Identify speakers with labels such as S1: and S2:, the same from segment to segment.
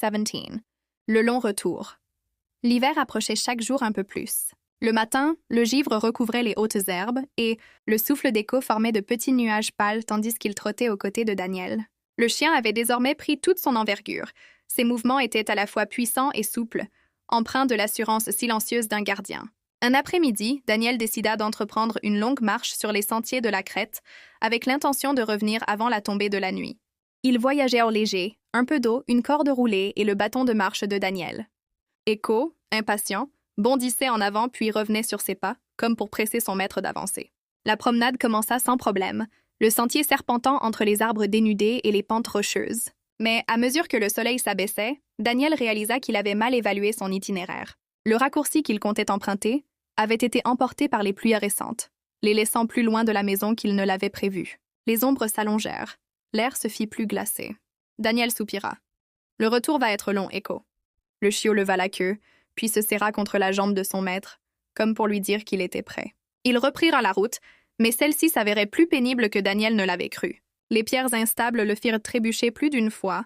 S1: 17. Le long retour. L'hiver approchait chaque jour un peu plus. Le matin, le givre recouvrait les hautes herbes et le souffle d'Echo formait de petits nuages pâles tandis qu'il trottait aux côtés de Daniel. Le chien avait désormais pris toute son envergure. Ses mouvements étaient à la fois puissants et souples, empreints de l'assurance silencieuse d'un gardien. Un après-midi, Daniel décida d'entreprendre une longue marche sur les sentiers de la crête, avec l'intention de revenir avant la tombée de la nuit. Ils voyagèrent léger, un peu d'eau, une corde roulée et le bâton de marche de Daniel. Echo, impatient, bondissait en avant puis revenait sur ses pas, comme pour presser son maître d'avancer. La promenade commença sans problème, le sentier serpentant entre les arbres dénudés et les pentes rocheuses. Mais à mesure que le soleil s'abaissait, Daniel réalisa qu'il avait mal évalué son itinéraire. Le raccourci qu'il comptait emprunter avait été emporté par les pluies récentes, les laissant plus loin de la maison qu'il ne l'avait prévu. Les ombres s'allongèrent, l'air se fit plus glacé. Daniel soupira. « Le retour va être long, Echo. » Le chiot leva la queue, puis se serra contre la jambe de son maître, comme pour lui dire qu'il était prêt. Ils reprirent la route, mais celle-ci s'avérait plus pénible que Daniel ne l'avait cru. Les pierres instables le firent trébucher plus d'une fois,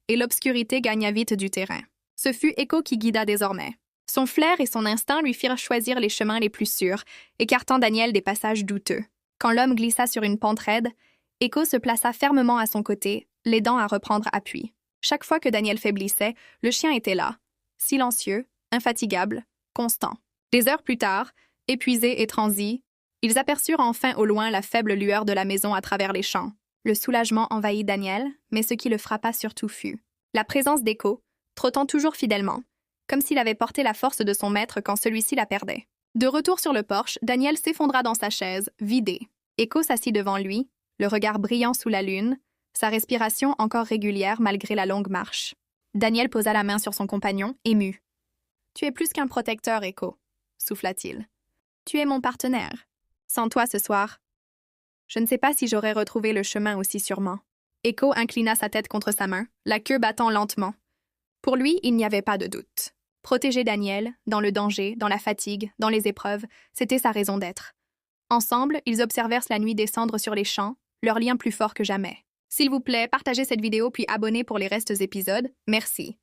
S1: et l'obscurité gagna vite du terrain. Ce fut Echo qui guida désormais. Son flair et son instinct lui firent choisir les chemins les plus sûrs, écartant Daniel des passages douteux. Quand l'homme glissa sur une pente raide, Echo se plaça fermement à son côté, l'aidant à reprendre appui. Chaque fois que Daniel faiblissait, le chien était là, silencieux, infatigable, constant. Des heures plus tard, épuisés et transis, ils aperçurent enfin au loin la faible lueur de la maison à travers les champs. Le soulagement envahit Daniel, mais ce qui le frappa surtout fut la présence d'Echo, trottant toujours fidèlement, comme s'il avait porté la force de son maître quand celui-ci la perdait. De retour sur le porche, Daniel s'effondra dans sa chaise, vidé. Echo s'assit devant lui, le regard brillant sous la lune, sa respiration encore régulière malgré la longue marche. Daniel posa la main sur son compagnon, ému. « Tu es plus qu'un protecteur, Echo, » souffla-t-il. « Tu es mon partenaire. Sans toi ce soir, je ne sais pas si j'aurais retrouvé le chemin aussi sûrement. » Echo inclina sa tête contre sa main, la queue battant lentement. Pour lui, il n'y avait pas de doute. Protéger Daniel, dans le danger, dans la fatigue, dans les épreuves, c'était sa raison d'être. Ensemble, ils observèrent la nuit descendre sur les champs, leur lien plus fort que jamais. S'il vous plaît, partagez cette vidéo puis abonnez pour les restes épisodes. Merci.